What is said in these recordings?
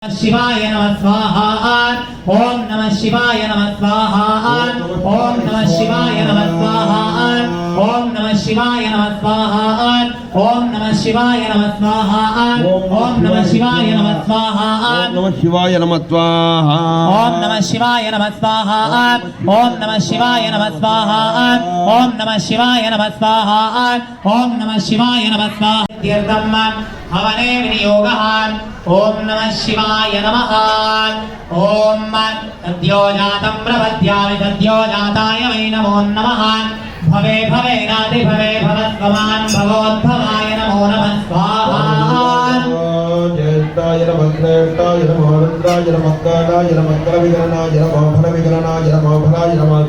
शिवाय नमः स्वाहा। ओम नमः शिवाय नमः स्वाहा। ओम नमः शिवाय नमः स्वाहा। ओम नमः शिवाय नमः स्वाहा। ओम नमः शिवाय नमः स्वाहा। ओम नमः शिवाय नमः स्वाहा। नमः शिवाय नमः स्वाहा। ओम नमः शिवाय नमः स्वाहा। ओम नमः शिवाय नमः स्वाहा। ओम नमः शिवाय नमः स्वाहा। ओम नमः शिवाय नमः स्वाहा। तीर्थम हवने विनियोगः। ओम नमः शिवाय नमः। ओम सद्यो जातं प्रपद्यामि सद्यो जाताय वै नमो नमः। भवे भवे नादि भवे भवत्वमान् भगवद्भवाय नमो नमः स्वाहा। ज्येष्ठाय नमः श्रेष्ठाय नमः रुद्राय नमः कालाय नमः कलविगणनाय नमः फलविगणनाय नमः फलाय नमः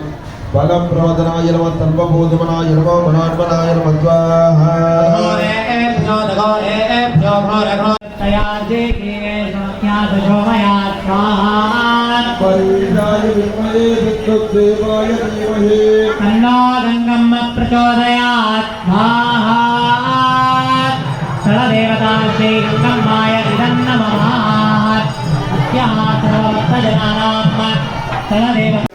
फलप्रवदनाय नमः सर्वभूतमनाय नमः मनात्मनाय नमः स्वाहा। अन्नो गंगम प्रचोदयात् स्वाहा। सर्वदेवता श्री गंगम्माय नमः। अस्याः सर्वभक्तजनानां सर्वदेवता